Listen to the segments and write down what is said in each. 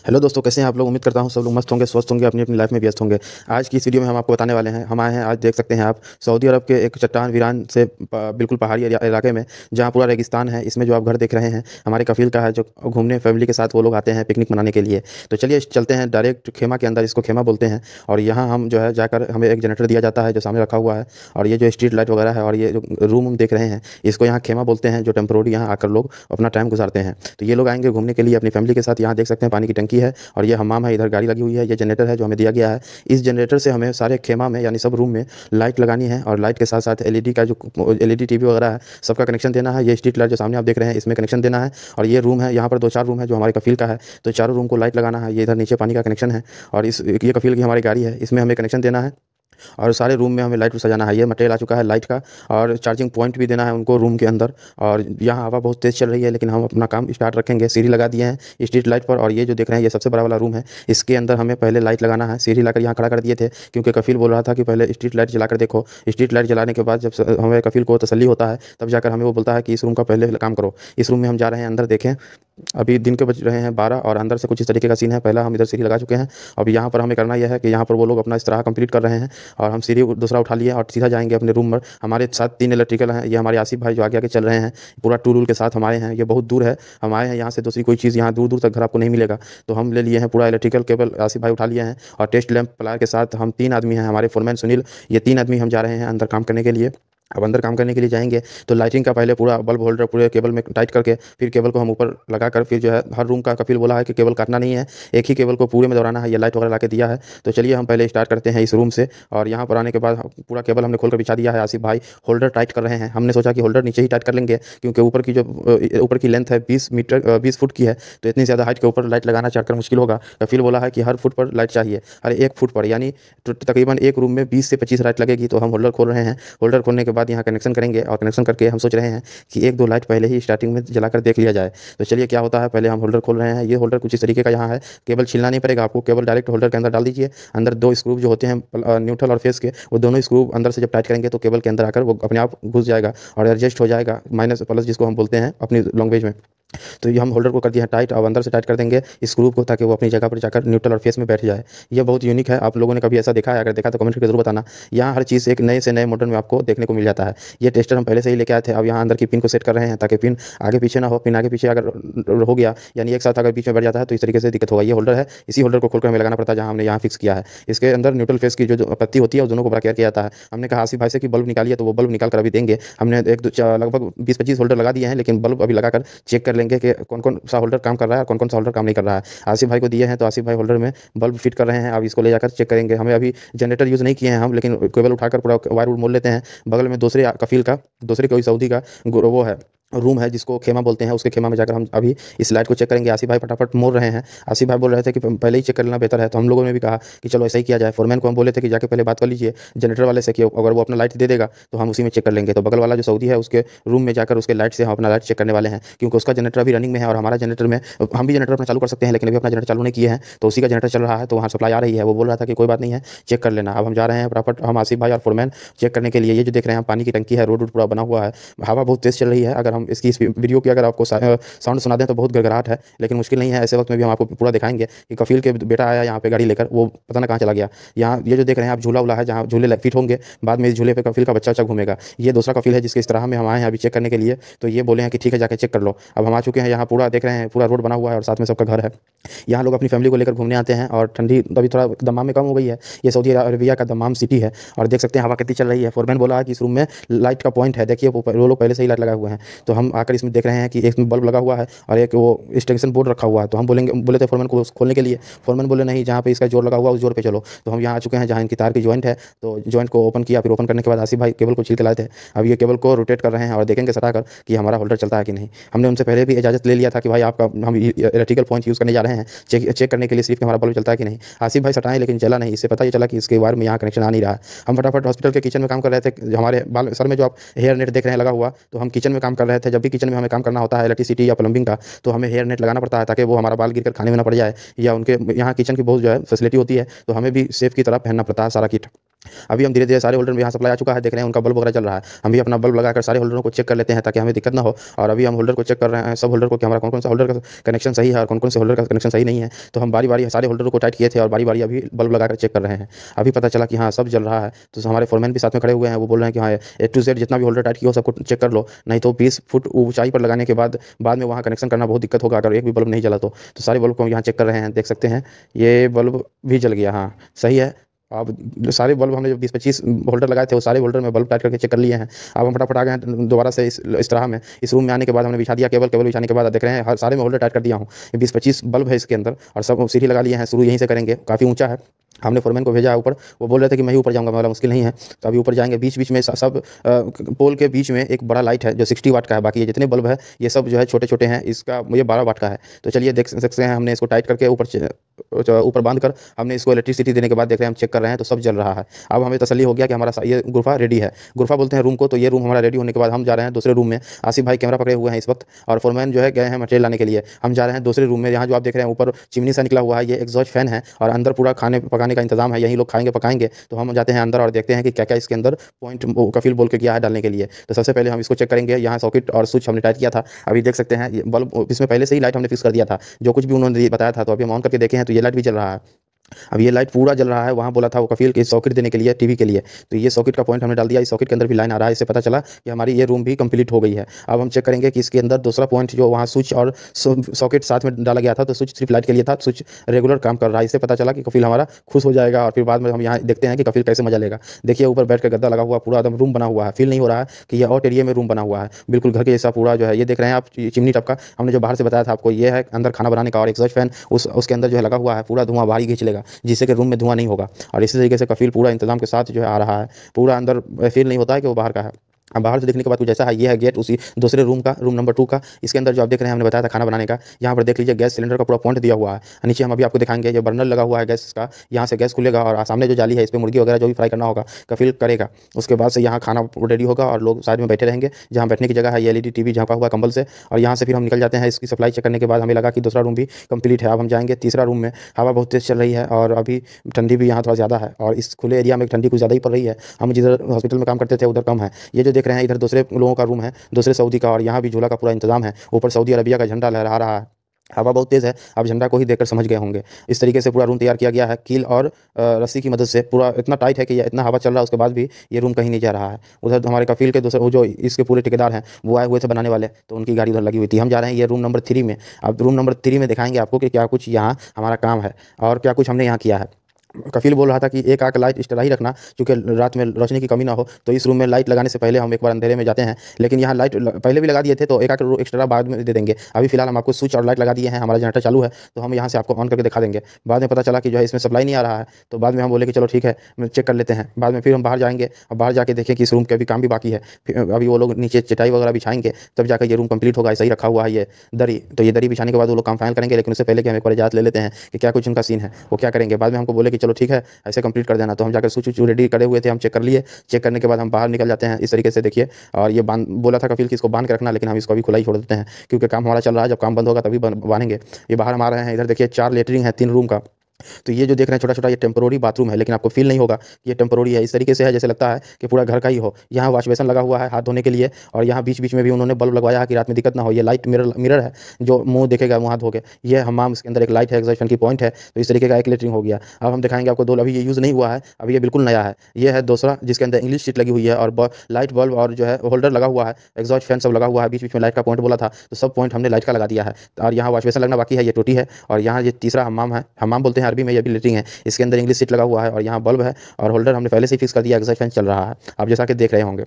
Hello दोस्तों, कैसे हैं आप लोग। उम्मीद करता हूं सब लोग मस्त होंगे, स्वस्थ होंगे, अपनी अपनी लाइफ में व्यस्त होंगे। आज की इस वीडियो में हम आपको बताने वाले हैं, हम आए हैं आज, देख सकते हैं आप, सऊदी अरब के एक चट्टान वीरान से बिल्कुल पहाड़ी इलाके में, जहां पूरा रेगिस्तान है। इसमें जो आप घर देख रहे हैं हमारे कफील का है, जो घूमने फैमिली के साथ वो लोग आते हैं पिकनिक मनाने के लिए। तो चलिए चलते हैं डायरेक्ट खेमा के अंदर, इसको खेमा बोलते हैं। और यहाँ हम जो है जाकर हमें एक जनरेटर दिया जाता है जो सामने रखा हुआ है, और ये जो स्ट्रीट लाइट वगैरह है और ये जो रूम हम देख रहे हैं इसको यहाँ खेमा बोलते हैं, जो टेम्प्रोरी यहाँ आकर लोग अपना टाइम गुजारते हैं। तो ये लोग आएंगे घूमने के लिए अपनी फैमिली के साथ। यहाँ देख सकते हैं पानी की टंकी है और ये हमाम है, इधर गाड़ी लगी हुई है, ये जनरेटर है जो हमें दिया गया है। इस जनरेटर से हमें सारे खेमा में यानी सब रूम में लाइट लगानी है, और लाइट के साथ साथ एलईडी का जो एलईडी टीवी वगैरह है सबका कनेक्शन देना है। ये स्ट्रीट लाइट जो सामने आप देख रहे हैं इसमें कनेक्शन देना है। और ये रूम है, यहाँ पर 2-4 रूम है जो हमारे कफील का है, तो चारों रूम को लाइट लगाना है। ये इधर नीचे पानी का कनेक्शन है, और ये कफील की हमारी गाड़ी है, इसमें हमें कनेक्शन देना है। और सारे रूम में हमें लाइट सजाना है। ये मटेरियल आ चुका है लाइट का, और चार्जिंग पॉइंट भी देना है उनको रूम के अंदर। और यहाँ हवा बहुत तेज़ चल रही है, लेकिन हम अपना काम स्टार्ट रखेंगे। सीढ़ी लगा दिए हैं स्ट्रीट लाइट पर, और ये जो देख रहे हैं ये सबसे बड़ा वाला रूम है, इसके अंदर हमें पहले लाइट लगाना है। सीढ़ी लाकर यहाँ खड़ा कर दिए थे, क्योंकि कफील बोल रहा था कि पहले स्ट्रीट लाइट जलाकर देखो। स्ट्रीट लाइट जलाने के बाद जब हमें कफील को तसल्ली होता है, तब जाकर हमें वो बोलता है कि इस रूम का पहले काम करो। इस रूम में हम जा रहे हैं अंदर, देखें अभी दिन के बज रहे हैं 12, और अंदर से कुछ इस तरीके का सीन है। पहला हम इधर सीढ़ी लगा चुके हैं। अब यहाँ पर हमें करना यह है कि यहाँ पर वो लोग अपना इस्तेराह कंप्लीट कर रहे हैं, और हम सीढ़ी दूसरा उठा लिए और सीधा जाएंगे अपने रूम पर। हमारे साथ 3 इलेक्ट्रिकल हैं, ये हमारे आसिफ भाई जो आगे आगे चल रहे हैं, पूरा टूल वूल के साथ हमारे हैं। ये बहुत दूर है, हम आए हैं यहाँ से, दूसरी कोई चीज़ यहाँ दूर दूर तक घर आपको नहीं मिलेगा। तो हम ले लिए हैं पूरा इलेक्ट्रिकल केबल, आसिफ भाई उठा लिए हैं, और टेस्ट लैंप प्लायर के साथ हम 3 आदमी हैं, हमारे फोरमैन सुनील, ये 3 आदमी हम जा रहे हैं अंदर काम करने के लिए। अब अंदर काम करने के लिए जाएंगे तो लाइटिंग का पहले पूरा बल्ब होल्डर पूरे केबल में टाइट करके, फिर केबल को हम ऊपर लगाकर, फिर जो है हर रूम का कफील बोला है कि केबल काटना नहीं है, एक ही केबल को पूरे में दौड़ाना है। ये लाइट वगैरह ला के दिया है। तो चलिए हम पहले स्टार्ट करते हैं इस रूम से। और यहाँ पर आने के बाद पूरा केबल हमने खोलकर बिछा दिया है। आसिफ भाई होल्डर टाइट कर रहे हैं। हमने सोचा कि होल्डर नीचे ही टाइट कर लेंगे, क्योंकि ऊपर की लेंथ है 20 फुट की है, तो इतनी ज़्यादा हाइट के ऊपर लाइट लगाना चढ़कर मुश्किल होगा। कफील बोला है कि हर फुट पर लाइट चाहिए, हर 1 फुट पर, यानी तकरीबन एक रूम में 20 से 25 लाइट लगेगी। तो हम होल्डर खोल रहे हैं। होल्डर खोलने के बाद यहाँ कनेक्शन करेंगे, और कनेक्शन करके हम सोच रहे हैं कि 1-2 लाइट पहले ही स्टार्टिंग में जलाकर देख लिया जाए। तो चलिए क्या होता है, पहले हम होल्डर खोल रहे हैं। ये होल्डर कुछ इस तरीके का यहाँ है, केबल छीलना नहीं पड़ेगा आपको, केबल डायरेक्ट होल्डर के अंदर डाल दीजिए। अंदर 2 स्क्रू जो होते हैं न्यूट्रल और फेस के, वो दोनों स्क्रू अंदर से जब टाइट करेंगे तो केबल के अंदर आकर वो अपने आप घुस जाएगा और एडजस्ट हो जाएगा, माइनस प्लस जिसको हम बोलते हैं अपनी लैंग्वेज में। तो ये हम होल्डर को कर दिया है टाइट, और अंदर से टाइट कर देंगे स्क्रू को, ताकि वो अपनी जगह पर जाकर न्यूट्रल और फेस में बैठ जाए। ये बहुत यूनिक है, आप लोगों ने कभी ऐसा देखा है? अगर देखा तो कमेंट करके जरूर बताना। यहाँ हर चीज़ एक नए से नए मॉडल में आपको देखने को मिल जाता है। ये टेस्टर हम पहले से ही लेके आए थे। अब यहाँ अंदर की पिन को सेट कर रहे हैं, ताकि पिन आगे पीछे ना हो। पिन आगे पीछे अगर हो गया, यानी एक साथ अगर बीच में बैठ जाता है, तो इस तरीके से दिक्कत होगा। ये होल्डर है, इसी होल्डर को खोलकर हमें लगाना पड़ता है जहाँ हमने यहाँ फिक्स किया है। इसके अंदर न्यूट्रल फेस की जो पत्ती होती है उस दोनों को बड़ा केयर किया जाता है। हमने कहा आसिफ भाई से कि बल्ब निकालिए, तो वो बल्ब निकाल कर अभी देंगे। हमने लगभग 20-25 होल्डर लगा दिए हैं, लेकिन बल्ब अभी लगाकर चेक कर लेंगे कि कौन कौन सा होल्डर काम कर रहा है और कौन कौन सा होल्डर काम नहीं कर रहा है। आसिफ भाई को दिए हैं, तो आसिफ भाई होल्डर में बल्ब फिट कर रहे हैं। अब इसको ले जाकर चेक करेंगे। हमें अभी जनरेटर यूज़ नहीं किए हैं हम, लेकिन केबल उठाकर पूरा वायर मोड़ लेते हैं। बगल में दूसरे कफील का, दूसरे कोई सऊदी का वो है, रूम है जिसको खेमा बोलते हैं, उसके खेमा में जाकर हम अभी इस लाइट को चेक करेंगे। आसिफ भाई फटाफट मोड़ रहे हैं। आसिफ भाई बोल रहे थे कि पहले ही चेक कर लेना बेहतर है, तो हम लोगों ने भी कहा कि चलो ऐसा ही किया जाए। फोरमैन को हम बोले थे कि जाके पहले बात कर लीजिए जनरेटर वाले से, कि अगर वो अपना लाइट दे देगा तो हम उसी में चेक कर लेंगे। तो बगल वाला जो सऊदी है उसके रूम में जाकर उसके लाइट से हम अपना लाइट चेक करने वाले हैं, क्योंकि उसका जनरेटर अभी रनिंग में है, और हमारा जनरेटर में हम भी जनरेटर अपना चालू कर सकते हैं, लेकिन अभी अपना जनरेटर चालू नहीं किए हैं। तो उसी का जनरेटर चल रहा है, तो वहाँ सप्लाई आ रही है। वो बोल रहा था कि कोई बात नहीं है, चेक कर लेना। अब हम जा रहे हैं फटाफट, हम आसिफ भाई और फोरमैन चेक करने के लिए। ये जो देख रहे हैं पानी की टंकी है, रोड पूरा बना हुआ है, हवा बहुत तेज़ चल रही है। अगर हम इस वीडियो की अगर आपको साउंड सुना दें तो बहुत गड़गड़ाहट है, लेकिन मुश्किल नहीं है। ऐसे वक्त में भी हम आपको पूरा दिखाएंगे कि कफील के बेटा आया यहाँ पे गाड़ी लेकर, वो पता ना कहाँ चला गया। यहाँ ये जो देख रहे हैं आप झूला उला है, जहाँ झूले फिट होंगे, बाद में इस झूले पे कफील का बच्चा घूमेगा। ये दूसरा कफील है जिसके इस तरह में हम आए हैं अभी चेक करने के लिए। तो ये बोले हैं कि ठीक है जाके चेक कर लो। अब हम आ चुके हैं यहाँ, पूरा देख रहे हैं पूरा रोड बना हुआ है और साथ में सबका घर है। यहाँ लोग अपनी फैमिली को लेकर घूमने आते हैं, और ठंडी अभी थोड़ा दमाम में कम हो गई है। ये सऊदी अरबिया का दमाम सिटी है, और देख सकते हैं हवा कितनी चल रही है। फोरमैन बोला है कि इस रूम में लाइट का पॉइंट है, देखिए वो लोग पहले से ही लाइट लगाए हुए हैं। तो हम आकर इसमें देख रहे हैं कि एक बल्ब लगा हुआ है और एक वो एक्सटेंशन बोर्ड रखा हुआ है। तो हम बोले थे फोरमैन को खोलने के लिए, फोरमैन बोले नहीं, जहाँ पे इसका जोर लगा हुआ उस जोर पे चलो। तो हम यहाँ आ चुके हैं जहाँ इनकी तार की जॉइंट है। तो जॉइंट को ओपन किया, फिर ओपन करने के बाद आसिफ भाई केबल को छील के लाए थे। अब ये केबल को रोटेट कर रहे हैं और देखेंगे सटाकर कि हमारा होल्डर चलता है कि नहीं। हमने उनसे पहले भी इजाज़त ले लिया था कि भाई आपका हम इलेक्ट्रिकल पॉइंट यूज़ करने जा रहे हैं, चेक करने के लिए सिर्फ हमारा बल्ब चलता है कि नहीं। आसिफ भाई सटाएं, लेकिन चला नहीं। इससे पता ये चला कि इसके वायर में यहाँ कनेक्शन आ नहीं रहा है। हम फटाफट हॉस्पिटल के किचन में काम कर रहे थे। हमारे बाल सर में जो आप हेयर नेट देख रहे हैं लगा हुआ, तो हम किचन में काम कर रहे थे। जब भी किचन में हमें काम करना होता है इलेक्ट्रिसिटी या प्लम्बिंग का, तो हमें हेयर नेट लगाना पड़ता है, ताकि वो हमारा बाल गिरकर खाने में ना पड़ जाए, या उनके यहाँ किचन की बहुत जो है फैसिलिटी होती है, तो हमें भी सेफ की तरह पहनना पड़ता है सारा किट। अभी हम धीरे-धीरे सारे होल्डर में यहाँ सप्लाई आ चुका है, देख रहे हैं उनका बल्ब वगैरह चल रहा है। हम भी अपना बल्ब लगाकर सारे होल्डरों को चेक कर लेते हैं ताकि हमें दिक्कत ना हो। और अभी हम होल्डर को चेक कर रहे हैं, सब होल्डर को कि हमारा कौन-कौन सा होल्डर का कनेक्शन सही है और कौन-कौन से होल्डर का कनेक्शन सही नहीं है। तो हम बारी-बारी सारे होल्डरों को टाइट किए थे और बारी-बारी अभी बल्ब लगाकर चेक कर रहे हैं। अभी पता चला कि हाँ, सब जल रहा है। तो हमारे फोरमैन भी साथ में खड़े हुए हैं, वो बोल रहे हैं कि हाँ, ए टू ज़ेड जितना भी होल्डर टाइट किया हो सबको चेक कर लो, नहीं तो 20 फुट ऊँचाई पर लगाने के बाद में वहाँ कनेक्शन करना बहुत दिक्कत होगा अगर एक भी बल्ब नहीं जला तो। तो सारे बल्ब को हम यहाँ चेक कर रहे हैं, देख सकते हैं ये बल्ब भी जल गया। हाँ, सही है। अब सारे बल्ब हमने जो 20-25 होल्डर लगाए थे वो सारे होल्डर में बल्ब टाइट करके चेक कर लिए हैं। अब हम फटाफट आ गए हैं दोबारा से इस तरह में इस रूम में आने के बाद हमने बिछा दिया केबल बिछाने के बाद देख रहे हैं हर सारे में होल्डर टाइट कर दिया हूँ। 20-25 बल्ब है इसके अंदर और सब सीढ़ी लगा लिए हैं, शुरू यहीं से करेंगे, काफ़ी ऊँचा है। हमने फोरमैन को भेजा है ऊपर, वो बोल रहे थे कि मैं ही ऊपर जाऊँगा, मैं बोला मुश्किल नहीं है। तो अभी ऊपर जाएँगे, बीच-बीच में सब पोल के बीच में एक बड़ा लाइट है जो 60 वाट का है, बाकी ये जितने बल्ब है ये सब जो है छोटे-छोटे हैं, इसका ये 12 वाट का है। तो चलिए देख सकते हैं हमने इसको टाइट करके ऊपर बांध कर हमने इसको इलेक्ट्रिसिटी देने के बाद देख रहे हैं हम चेक कर रहे हैं तो सब जल रहा है। अब हमें तसल्ली हो गया कि हमारा ये गुरफा रेडी है। गुरफा बोलते हैं रूम को, तो ये रूम हमारा रेडी होने के बाद हम जा रहे हैं दूसरे रूम में। आसिफ भाई कैमरा पकड़े हुए हैं इस वक्त और फोरमैन जो है गए हैं मटेरियल लाने के लिए। हम जा रहे हैं दूसरे रूम में, यहाँ जो आप देख रहे हैं ऊपर चिमनी सा निकला हुआ है, ये एग्जॉस्ट फैन है और अंदर पूरा खाने पकाने का इंतजाम है, यहीं लोग खाएंगे पकाएंगे। तो हम जाते हैं अंदर और देखते हैं कि क्या क्या इसके अंदर पॉइंट कफील बोल के किया है डालने के लिए। तो सबसे पहले हम इसको चेक करेंगे, यहाँ सॉकेट और स्विच हमने टाइट किया था। अभी देख सकते हैं बल्ब इसमें पहले से ही लाइट हमने फिक्स कर दिया था, जो कुछ भी उन्होंने बताया था। तो अभी हम ऑन करके देखे हैं तो ये लाइट भी चल रहा है। अब ये लाइट पूरा जल रहा है, वहाँ बोला था वो कफील की सॉकेट देने के लिए टीवी के लिए। तो ये सॉकेट का पॉइंट हमने डाल दिया, इस सॉकेट के अंदर भी लाइन आ रहा है, इससे पता चला कि हमारी ये रूम भी कंप्लीट हो गई है। अब हम चेक करेंगे कि इसके अंदर दूसरा पॉइंट जो वहाँ स्विच और सॉकेट साथ में डाला गया था, तो स्विच सिर्फ लाइट के लिए था, स्विच रेगुलर काम कर रहा है। इससे पता चला कि कफील हमारा खुश हो जाएगा और फिर बाद में हम यहाँ देखते हैं कि कफील कैसे मजा लेगा। देखिए ऊपर बैठ कर गद्दा लगा हुआ, पूरा एकदम रूम बना हुआ है, फील नहीं हो रहा है कि ये आउट एरिया में रूम बना हुआ है, बिल्कुल घर के जैसा पूरा जो है। ये देख रहे हैं आप चिमनी टप का, हमने जो बाहर से बताया था आपको, ये है अंदर खाना बनाने का और एग्जॉस्ट फैन उसके अंदर जो है लगा हुआ है, पूरा धुआं बाहर ही खींच लेगा जिससे कि रूम में धुआं नहीं होगा। और इसी तरीके से कफील पूरा इंतजाम के साथ जो है आ रहा है, पूरा अंदर फील नहीं होता है कि वो बाहर का है। अब बाहर से देखने के बाद कुछ ऐसा है, ये है गेट उसी दूसरे रूम का, रूम नंबर 2 का। इसके अंदर जो आप देख रहे हैं हमने बताया था खाना बनाने का, यहाँ पर देख लीजिए गैस सिलेंडर का पूरा पॉइंट दिया हुआ है। नीचे हम अभी आपको दिखाएंगे, ये बर्नर लगा हुआ है गैस का, यहाँ से गैस खुलेगा और सामने जो जाली है इस पर मुर्गी वगैरह जो भी फ्राई करना होगा कफील करेगा। उसके बाद से यहाँ खाना रेडी होगा और लोग साइड में बैठे रहेंगे, जहाँ बैठने की जगह है, ये LED TV झाँका हुआ कंबल से। और यहाँ से फिर हम निकल जाते हैं। इसकी सप्लाई चेक करने के बाद हमें लगा कि दूसरा रूम भी कंप्लीट है। अब हम जाएंगे तीसरा रूम में। हवा बहुत तेज़ चल रही है और अभी ठंडी भी यहाँ थोड़ा ज़्यादा है और इस खुले एरिया में ठंडी कुछ ज़्यादा ही पड़ रही है। हम जिधर हॉस्पिटल में काम करते थे उधर कम है। ये जो देख रहे हैं इधर दूसरे लोगों का रूम है, दूसरे सऊदी का, और यहाँ भी झूला का पूरा इंतजाम है। ऊपर सऊदी अरबिया का झंडा लहरा रहा है, हवा बहुत तेज़ है। आप झंडा को ही देखकर समझ गए होंगे। इस तरीके से पूरा रूम तैयार किया गया है, कील और रस्सी की मदद से पूरा इतना टाइट है कि ये इतना हवा चल रहा है उसके बाद भी ये रूम कहीं नहीं जा रहा है। उधर हमारे कफील के दूसरे वो जो इसके पूरे ठेकेदार हैं वो आए हुए थे बनाने वाले, तो उनकी गाड़ी उधर लगी हुई थी। हम जा रहे हैं ये रूम नंबर 3 में। अब रूम नंबर 3 में दिखाएंगे आपको कि क्या कुछ यहाँ हमारा काम है और क्या कुछ हमने यहाँ किया है। कफील बोल रहा था कि एक आंख लाइट इस तरह ही रखना क्योंकि रात में रोशनी की कमी ना हो, तो इस रूम में लाइट लगाने से पहले हम एक बार अंधेरे में जाते हैं। लेकिन यहाँ लाइट पहले भी लगा दिए थे, तो एक आंख एक्स्ट्रा बाद में दे देंगे। अभी फिलहाल हम आपको स्विच और लाइट लगा दिए हैं, हमारा जनरेटर चालू है, तो हम यहाँ से आपको ऑन करके दिखा देंगे। बाद में पता चला कि जो है इसमें सप्लाई नहीं आ रहा है, तो बाद में हम बोले कि चलो ठीक है चेक कर लेते हैं। बाद में फिर हम बाहर जाएंगे और बाहर जाके देखें कि इस रूम के अभी काम भी बाकी है। फिर अभी वो लोग नीचे चटाई वगैरह बिछाएंगे, तब जाकर ये रूम कंप्लीट होगा। ऐसा ही रखा हुआ है ये दरी, तो ये दरी बिछाने के बाद वो लोग काम फाइनल करेंगे। लेकिन उससे पहले कि हम एक बार इजाज़त ले लेते हैं कि क्या कुछ उनका सीन है, वो क्या करेंगे। बाद में हमको बोले कि चलो ठीक है ऐसे कंप्लीट कर देना। तो हम जाकर स्विच रेडी करे हुए थे, हम चेक कर लिए। चेक करने के बाद हम बाहर निकल जाते हैं इस तरीके से, देखिए। और ये बांध बोला था कफील कि इसको बांध के रखना, लेकिन हम इसको अभी खुला ही छोड़ देते हैं क्योंकि काम हमारा चल रहा है। जब काम बंद होगा तभी बांधेंगे। ये बाहर हम आ रहे हैं, इधर देखिए 4 लेटरिन है 3 रूम का। तो ये जो देख रहे हैं छोटा छोटा, ये टेम्पोररी बाथरूम है, लेकिन आपको फील नहीं होगा कि ये टेम्पोररी है। इस तरीके से है जैसे लगता है कि पूरा घर का ही हो। यहाँ वॉश बेसन लगा हुआ है हाथ धोने के लिए, और यहाँ बीच बीच में भी उन्होंने बल्ब लगवाया है कि रात में दिक्कत ना हो। ये लाइट मिरर है जो मुंह देखेगा मुँह हाथ धो के। ये हमाम, इसके अंदर एक लाइट है, एग्जॉस्ट फैन की पॉइंट है। तो इस तरीके का एक लेटरिन हो गया। अब हम दिखाएंगे आपको 2, अभी ये यूज़ नहीं हुआ है, अभी ये बिल्कुल नया है। ये है दूसरा जिसके अंदर इंग्लिश शीट लगी हुई है और लाइट बल्ब और जो है होल्डर लगा हुआ है, एग्जॉस्ट फैन सब लगा हुआ है। बीच बीच में लाइट का पॉइंट बोला था, तो सब पॉइंट हमने लाइट का लगा दिया है। और यहाँ वॉश बेसन लगना बाकी है, ये टोटी है। और यहाँ ये तीसरा हमाम है, हमाम बोलते हैं अरबी में, ये भी लेटरिन है। इसके अंदर इंग्लिश सीट लगा हुआ है और यहाँ बल्ब है और होल्डर हमने पहले से ही फिक्स कर दिया, एग्जॉस्ट फैन चल रहा है, आप जैसा कि देख रहे होंगे।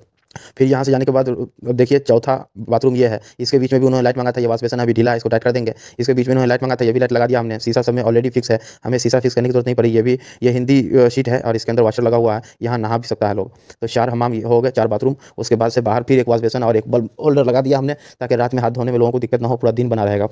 फिर यहाँ से जाने के बाद देखिए चौथा बाथरूम ये है। इसके बीच में भी उन्होंने लाइट मांगा था, ये वॉश बेसन अभी ढीला है, इसको टाइट कर देंगे। इसके बीच में उन्होंने लाइट मांगा था, ये भी लाइट लगा दिया हमने। शीशा सब में ऑलरेडी फिक्स है, हमें शीशा फिक्स करने की जरूरत नहीं पड़ी। ये भी ये हिंदी शीट है और इसके अंदर वॉशर लगा हुआ है, यहाँ नहा भी सकता है लोग। तो 4 हमाम हो गए, 4 बाथरूम। उसके बाद से बाहर फिर एक वॉश बेसन और एक बल्ब होल्डर लगा दिया हमने, ताकि रात में हाथ धोने में लोगों को दिक्कत ना हो, पूरा दिन बना रहेगा।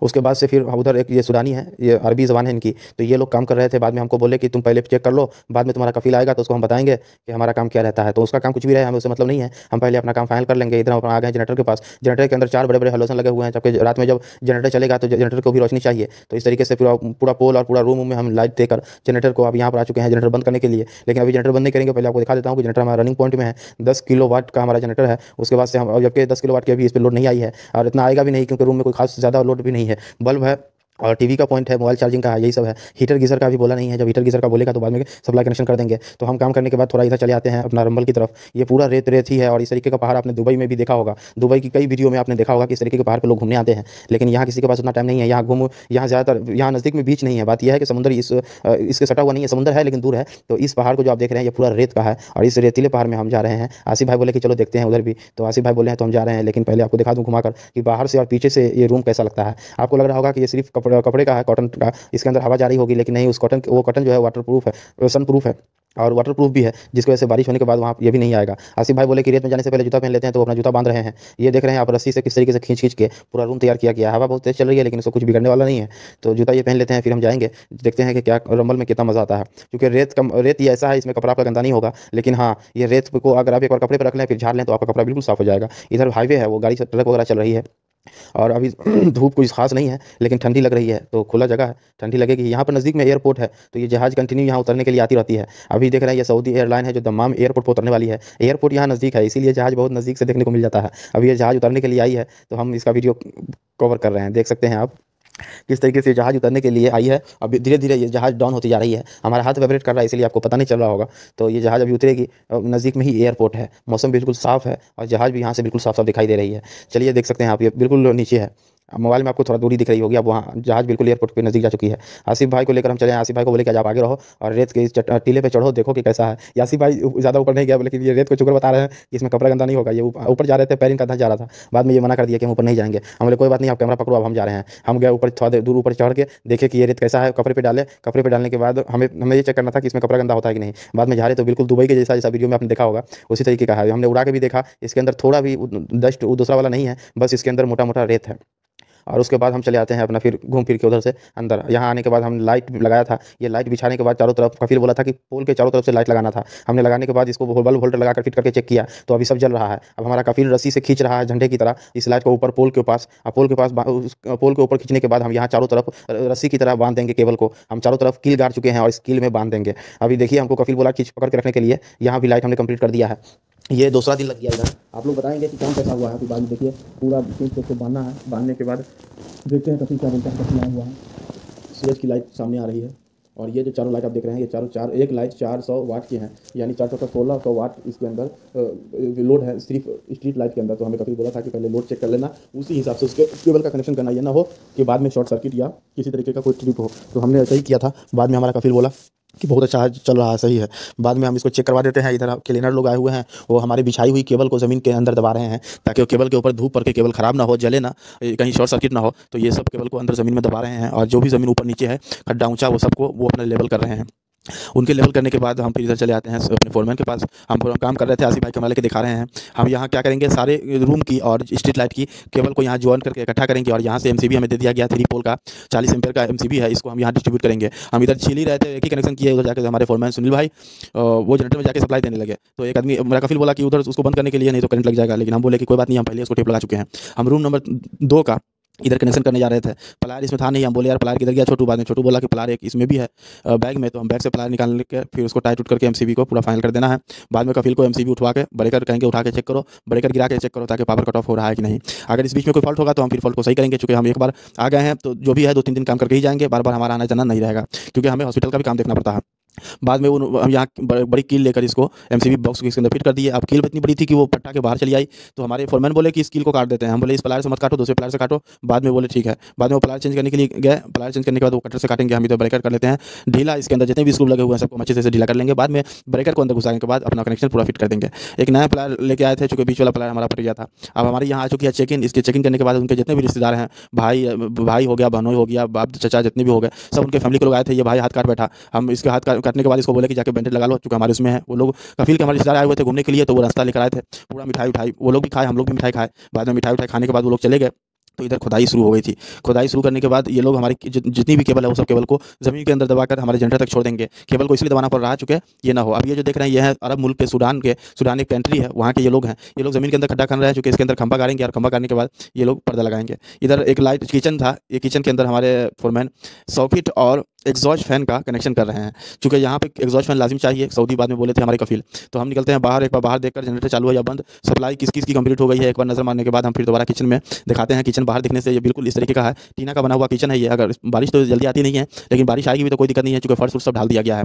उसके बाद से फिर उधर एक ये सुडानी है, ये अरबी ज़बान है इनकी, तो ये लोग काम कर रहे थे। बाद में हमको बोले कि तुम पहले चेक कर लो, बाद में तुम्हारा कफील आएगा तो उसको हम बताएंगे कि हमारा काम क्या रहता है। तो उसका काम कुछ भी रहे, हमें उससे मतलब नहीं। नहीं है, हम पहले अपना काम फाइनल कर लेंगे। इधर हम आ गए जनरेटर के पास। जनरेटर के अंदर 4 बड़े-बड़े हलोजन लगे हुए हैं, जबकि रात में जब जनरेटर चलेगा तो जनरेटर को भी रोशनी चाहिए। तो इस तरीके से पूरा पूरा पोल और पूरा रूम में हम लाइट देकर जनरेटर को अब यहाँ पर आ चुके हैं जनरेटर बंद करने के लिए। लेकिन अभी जनरेटर बंद नहीं करेंगे, पहले आपको दिखा देता हूँ कि जनरेटर हमारा रनिंग पॉइंट में है। 10 किलोवाट का हमारा जनरेटर है। उसके बाद से हम, जबकि 10 किलोवाट की अभी इस पर लोड नहीं आई है और इतना आएगा भी नहीं, क्योंकि रूम में कोई खास ज़्यादा लोड भी नहीं है। बल्ब है और टीवी का पॉइंट है, मोबाइल चार्जिंग का है, यही सब है। हीटर गीजर का भी बोला नहीं है, जब हीटर गीजर का बोलेगा तो बाद में सप्लाई कनेक्शन कर देंगे। तो हम काम करने के बाद थोड़ा इधर चले आते हैं अपना रंबल की तरफ। ये पूरा रेत रेत ही है और इस तरीके का पहाड़ आपने दुबई में भी देखा होगा। दुबई की कई वीडियो में आपने देखा होगा कि इस तरीके के पहाड़ पर लोग घूमने आते हैं, लेकिन यहाँ किसी के पास उतना टाइम नहीं है। यहाँ ज़्यादातर यहाँ नज़दीक में बीच नहीं है। बात यह है कि समुद्र इसके सटा हुआ नहीं है, समुद्र है लेकिन दूर है। तो इस पहाड़ को जो आप देख रहे हैं ये पूरा रेत का है और इस रेतीले पहाड़ में हम जा रहे हैं। आसिफ भाई बोले कि चलो देखते हैं उधर भी, तो आसिफ भाई बोले हैं तो हम जा रहे हैं। लेकिन पहले आपको दिखा दूँ घुमाकर कि बाहर से और पीछे से ये रूम कैसा लगता है। आपको लग रहा होगा कि ये सिर्फ कपड़े का है, कॉटन का, इसके अंदर हवा जा रही होगी, लेकिन नहीं, वो कॉटन जो है वाटर प्रूफ है, सन प्रूफ है और वाटर प्रूफ भी है, जिसकी वजह से बारिश होने के बाद वहाँ ये भी नहीं आएगा। आसिफ भाई बोले कि रेत में जाने से पहले जूता पहन लेते हैं, तो वो अपना जूता बांध रहे हैं। ये देख रहे हैं आप रस्सी से किस तरीके से खींच के पूरा रूम तैयार किया गया है। हवा बहुत तेज चल रही है लेकिन उसको कुछ बिगड़ने वाला नहीं है। तो जूता ये पहन लेते हैं, फिर हम जाएंगे, देखते हैं कि क्या रंबल में कितना मज़ा आता है। क्योंकि रेत ये ऐसा है, इसमें कपड़ा आपका गंदा नहीं होगा, लेकिन हाँ ये रेत को अगर आप एक बार कपड़े पर रख लें फिर झाड़ लें तो आपका कपड़ा बिल्कुल साफ हो जाएगा। इधर हाईवे है, वो गाड़ी ट्रक वगैरह चल रही है और अभी धूप कुछ खास नहीं है, लेकिन ठंडी लग रही है, तो खुला जगह है, ठंडी लगेगी। यहाँ पर नज़दीक में एयरपोर्ट है, तो ये जहाज़ कंटिन्यू यहाँ उतरने के लिए आती रहती है। अभी देख रहे हैं ये सऊदी एयरलाइन है जो दम्माम एयरपोर्ट पर उतरने वाली है। एयरपोर्ट यहाँ नज़दीक है, इसीलिए जहाज़ बहुत नज़दीक से देखने को मिल जाता है। अभी ये जहाज़ उतरने के लिए आई है, तो हम इसका वीडियो कवर कर रहे हैं। देख सकते हैं आप किस तरीके से जहाज़ उतरने के लिए आई है। अभी धीरे धीरे ये जहाज़ डाउन होती जा रही है। हमारा हाथ वाइब्रेट कर रहा है, इसलिए आपको पता नहीं चल रहा होगा। तो ये जहाज़ अभी उतरेगी, नज़दीक में ही एयरपोर्ट है, मौसम बिल्कुल साफ़ है और जहाज़ भी यहाँ से बिल्कुल साफ साफ दिखाई दे रही है। चलिए देख सकते हैं आप, ये बिल्कुल नीचे है। मोबाइल में आपको थोड़ा दूरी दिख रही होगी, अब वहाँ जहाज़ बिल्कुल एयरपोर्ट पे नज़दीक जा चुकी है। आसिफ भाई को लेकर हम चले। आसिफ भाई को बोले कि आप आगे रहो और रेत के इस टीले पे चढ़ो, देखो कि कैसा है। आसिफ भाई ज़्यादा ऊपर नहीं गया, लेकिन ये रेत को चुकर बता रहे हैं कि इसमें कपड़ा गंदा नहीं होगा। ये ऊपर जा रहे थे, पैरिंग का धंस जा रहा था, बाद में ये मना कर दिया कि हम ऊपर नहीं जाएंगे। हम बोले कोई बात नहीं, आप कैमरा पकड़ो, अब हम जा रहे हैं। हम गए ऊपर, थोड़ा दूर ऊपर चढ़ के देखे कि ये रेत कैसा है, कपड़े पे डाले। कपड़े पे डालने के बाद हमें ये चेक करना था कि इसमें कपड़ा गंदा होता है कि नहीं। बाद में झाड़े तो बिल्कुल दुबई के जैसा वीडियो में आपने देखा होगा उसी तरीके का है। हमने उड़ा के भी देखा, इसके अंदर थोड़ा भी डस्ट दूसरा वाला नहीं है, बस इसके अंदर मोटा मोटा रेत है। और उसके बाद हम चले आते हैं अपना फिर घूम फिर के उधर से अंदर। यहाँ आने के बाद हम लाइट लगाया था। ये लाइट बिछाने के बाद चारों तरफ कफिल बोला था कि पोल के चारों तरफ से लाइट लगाना था। हमने लगाने के बाद इसको बल्ब होल्डर लगाकर फिट करके चेक किया, तो अभी सब जल रहा है। अब हमारा कफिल रस्सी से खींच रहा है झंडे की तरह इस लाइट को ऊपर पोल के पास। पोल के ऊपर खींचने के बाद हम यहाँ चारों तरफ रस्सी की तरह बांध देंगे। केबल को हम चारों तरफ कील गाड़ चुके हैं और इस कील में बांध देंगे। अभी देखिए हमको कफिल बोला खींच पकड़ के रखने के लिए, यहाँ भी लाइट हमने कंप्लीट कर दिया है। ये दूसरा दिन लग गया इधर। आप लोग बताएंगे कि काम कैसा हुआ है। बाद में देखिए पूरा इसको बांधना है, बांधने के बाद देखते हैं कभी क्या बोलते हैं। कभी आया हुआ है, सूरज की लाइट सामने आ रही है और ये जो चारों लाइट आप देख रहे हैं ये चार एक लाइट 400 वाट की हैं, यानी 400 का 1600 वाट इसके अंदर लोड है सिर्फ स्ट्रीट लाइट के अंदर। तो हमें कभी बोला था कि पहले लोड चेक कर लेना, उसी हिसाब से उसके केबल का कनेक्शन करना, ये ना हो कि बाद में शॉर्ट सर्किट या किसी तरीके का कोई ट्रिप हो। तो हमने ऐसा ही किया था। बाद में हमारा कफिल बोला कि बहुत अच्छा चल रहा है, सही है। बाद में हम इसको चेक करवा देते हैं। इधर क्लीनर लोग आए हुए हैं, वो हमारी बिछाई हुई केबल को ज़मीन के अंदर दबा रहे हैं, ताकि वो केबल के ऊपर धूप पड़ के केबल ख़राब ना हो, जले ना, कहीं शॉर्ट सर्किट ना हो। तो ये सब केबल को अंदर ज़मीन में दबा रहे हैं और जो भी ज़मीन ऊपर नीचे है, खड्डा ऊँचा, वो सबको वो अपना लेवल कर रहे हैं। उनके लेवल करने के बाद हम फिर इधर चले आते हैं अपने फोरमैन के पास। हम काम कर रहे थे, आसिफ भाई कैमरा लेके दिखा रहे हैं। हम यहाँ क्या करेंगे, सारे रूम की और स्ट्रीट लाइट की केबल को यहाँ ज्वाइन करके इकट्ठा करेंगे और यहाँ से एमसीबी हमें दे दिया गया 3 पोल का 40 एम्पीयर का एमसीबी है, इसको हम यहाँ डिस्ट्रीब्यूट करेंगे। हम इधर छिल ही रहे थे, एक ही कनेक्शन किए, उधर जाकर हमारे फोरमैन सुनील भाई वो जनरेटर में जाकर सप्लाई देने लगे। तो एक आदमी मेरा कफिल बोला कि उधर उसको बंद करने के लिए नहीं तो करंट लग जाएगा, लेकिन हम बोले कि कोई बात नहीं, हम पहले उसको टेप लगा चुके हैं। हम रूम नंबर 2 का इधर कनेक्शन करने जा रहे थे। प्लायर इसमें था नहीं, हम बोले यार प्लायर किधर गया छोटू। बाद में छोटू बोला कि प्लायर एक इसमें भी है बैग में, तो हम बैग से प्लायर निकाल के फिर उसको टाइट उठ करके एमसीबी को पूरा फाइनल कर देना है। बाद में कफिल को एमसीबी उठवा के ब्रेकर कहेंगे उठा के चेक करो, ब्रेकर गिरा के चेक करो ताकि पावर कट ऑफ हो रहा है कि नहीं। अगर इस बीच में कोई फॉल्ट होगा तो हम फिर फॉल्ट को सही करेंगे, क्योंकि हम एक बार आ गए हैं तो जो भी है 2-3 दिन काम करके ही जाएंगे, बार बार हमारा आना जाना नहीं रहेगा, क्योंकि हमें हॉस्पिटल का भी काम देखना पड़ता है। बाद में वो हम यहाँ बड़ी कील लेकर इसको एमसीबी बॉक्स के अंदर फिट कर दिए। अब कील इतनी बड़ी थी कि वो पट्टा के बाहर चली आई, तो हमारे फोरमैन बोले कि इस कील को काट देते हैं। हम बोले इस प्लायर से मत काटो, दूसरे प्लायर से काटो। बाद में बोले ठीक है। बाद में वो प्लायर चेंज करने के लिए गए। प्लायर चेंज करने के बाद वो कटर से काटेंगे, हम इधर ब्रेकर कर लेते हैं ढीला। इसके अंदर जितने भी स्क्रू लगे हुए हैं सबको अच्छे से ढीला कर लेंगे। बाद में ब्रेकर को अंदर घुसाने के बाद अपना कनेक्शन पूरा फिट कर देंगे। एक नया प्लायर लेके आए थे, चूँकि बीच वाला प्लायर हमारा फट गया था। अब हमारे यहाँ आ चुकी है चेक इन। इसके चेक इन करने के बाद उनके जितने भी रिश्तेदार हैं, भाई हो गया, बहनोई हो गया, बाप चचा जितने भी हो गए, सब उनके फैमिली के लोग आए थे। ये भाई हाथ काट बैठा। हम इसके हाथ काटने के बाद इसको बोले कि जाके बैंडेज लगा लो, चूँकि हमारे उसमें है। वो लोग कफिल के हमारे रिश्तेदार आए हुए थे घूमने के लिए, तो वो रास्ता लेकर आए थे। पूरा मिठाई वो लोग भी खाए, हम लोग भी मिठाई खाए। बाद में मिठाई खाने के बाद वो लोग चले गए। तो इधर खुदाई शुरू हो गई थी। खुदाई शुरू करने के बाद ये लोग हमारी जितनी भी केबल है वो सब केबल को ज़मीन के अंदर दबाकर हमारे जनरेटर तक छोड़ देंगे। केबल को इसलिए दबाना पड़ रहा है चूँकि ये ना हो। अब ये जो देख रहे हैं ये है अरब मुल्क के सूडान एक कंट्री है, वहाँ के ये लोग हैं। ये लोग ज़मीन के अंदर खड्डा खन रहे हैं, चूँकि इसके अंदर खंभा गाड़ेंगे और खंभा गाड़ने के बाद ये लोग पर्दा लगाएंगे। इधर एक लाइट किचन था, ये किचन के अंदर हमारे फोरमैन सॉकेट और एग्जॉस्ट फैन का कनेक्शन कर रहे हैं। चूँकि यहाँ पे एग्जॉस्ट फैन लाजिम चाहिए, सऊदी बाद में बोले थे हमारे कफील। तो हम निकलते हैं बाहर, एक बार बाहर देखकर जनरेटर चालू है या बंद, सप्लाई किस किस की कंप्लीट हो गई है एक बार नज़र मारने के बाद हम फिर दोबारा किचन में दिखाते हैं। किचन बाहर दिखने से ये बिल्कुल इस तरीके का है, टीना का बना हुआ किचन है ये। अगर बारिश तो जल्दी आती नहीं है, लेकिन बारिश आएगी भी तो कोई दिक्कत नहीं है, चूँकि फर्श सब ढाल दिया गया है।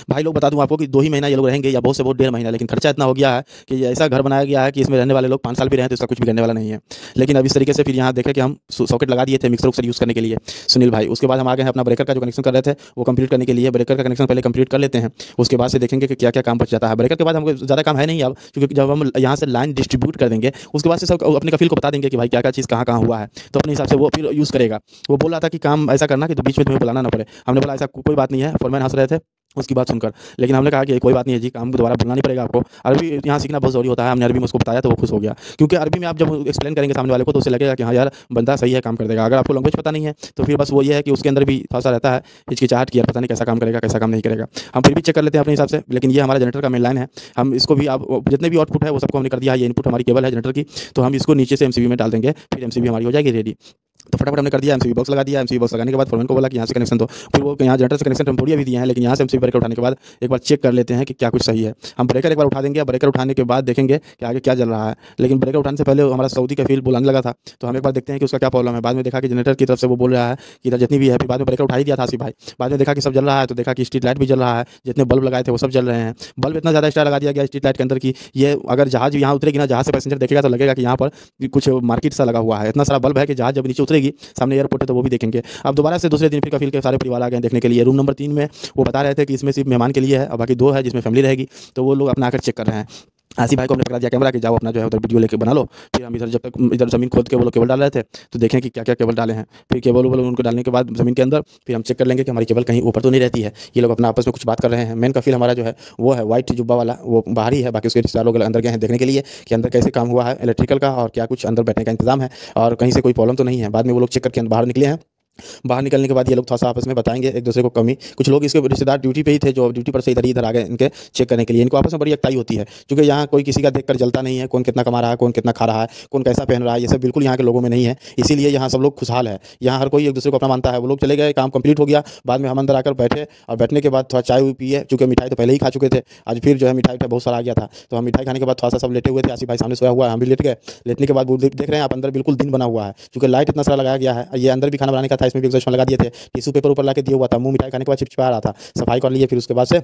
भाई लोग बता दूं आपको कि 2 ही महीना ये लोग रहेंगे या बहुत से बहुत 1.5 महीना, लेकिन खर्चा इतना हो गया है कि ये ऐसा घर बनाया गया है कि इसमें रहने वाले लोग 5 साल भी रहें तो इसका कुछ बिगड़ने वाला नहीं है। लेकिन अब इस तरीके से फिर यहाँ देखें कि हम सॉकेट लगा दिए थे मिक्सर उक्सर यूज़ करने के लिए सुनील भाई। उसके बाद हम आ गए हैं अपना ब्रेकर का जो कनेक्शन कर रहे थे वो कंप्लीट करने के लिए। ब्रेकर का कनेक्शन पहले कंप्लीट कर लेते हैं, उसके बाद से देखेंगे कि क्या क्या काम बच जाता है। ब्रेकर के बाद हमको ज़्यादा काम है नहीं अब, क्योंकि जब हम यहाँ से लाइन डिस्ट्रीब्यूट कर देंगे उसके बाद से सब अपने कफील को बता देंगे कि भाई क्या क्या चीज़ कहाँ कहाँ हुआ है, तो अपने हिसाब से वो फिर यूज़ करेगा। वो बोल रहा था कि काम ऐसा करना कि तो बीच में तुम्हें बुलाना ना पड़े। हमने बोला ऐसा कोई बात नहीं है, फोरमैन हंस रहे थे उसकी बात सुनकर, लेकिन हमने कहा कि कोई बात नहीं है जी, काम दोबारा बुलाना नहीं पड़ेगा आपको। अरबी यहाँ सीखना बहुत ज़रूरी होता है। हमने अरबी में उसको बताया तो वो खुश हो गया, क्योंकि अरबी में आप जब एक्सप्लेन करेंगे सामने वाले को तो उसे लगेगा कि हाँ यार बंदा सही है, काम कर देगा। अगर आपको लैंग्वेज पता नहीं है तो फिर बस वो ये है कि उसके अंदर भी थोड़ा सा रहता है हिचकिचाहट कि यार पता नहीं कैसा काम करेगा कैसा काम नहीं करेगा। हम फिर भी चेक कर लेते हैं अपने हिसाब से, लेकिन ये हमारा जनरेटर का मेन लाइन है। हम इसको भी आप जितने भी आउटपुट है वो सबको हमने कर दिया है। ये इनपुट हमारी केबल है जनरेटर की, तो हम इसको नीचे से एमसीबी में डाल देंगे, फिर एमसीबी हमारी हो जाएगी रेडी। तो फटाफट हमने कर दिया, एमसीबी बॉक्स लगा दिया। एमसीबी बॉक्स लगाने के बाद फोरमैन को बोला कि यहाँ से कनेक्शन दो, फिर वो यहाँ जनरेटर से कनेक्शन टेम्पोरिया भी दिए हैं, लेकिन यहाँ से एमसीबी ब्रेकर उठाने के बाद एक बार चेक कर लेते हैं कि क्या कुछ सही है। हम ब्रेकर एक बार उठा देंगे, ब्रेकर उठाने के बाद देखेंगे कि आगे क्या चल रहा है। लेकिन ब्रेकर उठाने से पहले हमारा सऊदी का फील बुलाने लगा था, तो हम एक बार देखते हैं कि उसका क्या प्रॉब्लम है। बाद में देखा कि जनरेटर की तरफ से वो बोल रहा है कि इधर जितनी भी है, फिर बाद में ब्रेकर उठा ही दिया था आसिफ भाई। बाद में देखा कि सब जल रहा है, तो देखा कि स्ट्रीट लाइट भी जल रहा है, जितने बल्ब लगाए थे वो सब जल रहे हैं। बल्ब इतना ज़्यादा एक्स्ट्रा लगा दिया गया स्ट्रीट लाइट के अंदर की ये अगर जहाज यहाँ उतरेगी ना, जहाज से पैसेंजर देखेगा तो लगेगा कि यहाँ पर कुछ मार्केट सा लगा हुआ है। इतना सारा बल्ब है कि जहाज जब नीचे उतरेगी सामने एयरपोर्ट है तो वो भी देखेंगे। अब दोबारा से दूसरे दिन फिर कफील के सारे परिवार आ गए देखने के लिए। रूम नंबर 3 में वो बता रहे थे कि इसमें सिर्फ मेहमान के लिए है और बाकी 2 है जिसमें फैमिली रहेगी, तो वो लोग अपना आकर चेक कर रहे हैं। आसिफ भाई को हमने पकड़ा दिया कैमरा कि जाओ अपना जो है उधर वीडियो लेके बना लो। फिर हम इधर जब तक इधर ज़मीन खोद के वो लोग केबल डाल रहे थे तो देखें कि क्या क्या केबल डाले हैं। फिर केबल वेबल उनको डालने के बाद ज़मीन के अंदर फिर हम चेक कर लेंगे कि हमारी केबल कहीं ऊपर तो नहीं रहती है। ये लोग अपना आपस में कुछ बात कर रहे हैं। मेन कफील हमारा जो है वो है वाइट जुब्बा वाला, वो बाहर ही है, बाकी उसके रिश्तेदार लोग अंदर गए हैं देखने के लिए कि अंदर कैसे काम हुआ है इलेक्ट्रिकल का और क्या कुछ अंदर बैठने का इंतजाम है और कहीं से कोई प्रॉब्लम तो नहीं है। बाद में वो लोग चेक करके बाहर निकले हैं। बाहर निकलने के बाद ये लोग थोड़ा सा आपस में बताएंगे एक दूसरे को कमी। कुछ लोग इसके रिश्तेदार ड्यूटी पे ही थे जो ड्यूटी पर से इधर आ गए इनके चेक करने के लिए। इनको आपस में बड़ी एकताई होती है, क्योंकि यहाँ कोई किसी का देखकर जलता नहीं है, कौन कितना कमा रहा है, कौन कितना खा रहा है, कौन कैसा पहन रहा है, ये सब बिल्कुल यहाँ के लोगों में नहीं है। इसीलिए यहाँ सब लोग खुशहाल है। यहाँ हर कोई एक दूसरे को अपना मानता है। वो लोग चले गए, काम कंप्लीट हो गया, बाद में हम अंदर आकर बैठे और बैठने के बाद थोड़ा चाय भी पिए, चूँकि मिठाई तो पहले ही खा चुके थे। आज फिर जो है मिठाई बहुत सारा आ गया था, तो हम मिठाई खाने के बाद थोड़ा सा सब लेटे हुए थे। आसिफ भाई सामने सोया हुआ है, हम भी लेट गए। लेटने के बाद देख रहे हैं आप अंदर बिल्कुल दिन बना हुआ है, क्योंकि लाइट इतना सारा लगाया गया है। ये अंदर भी खाना बनाने का था, इसमें भी एग्जॉस्ट फैन लगा दिए थे। टिश्यू पेपर ऊपर लाके दिया हुआ था, मुंह मिठाई खाने के बाद चिपचिपा रहा था। सफाई कर लिए, फिर उसके बाद से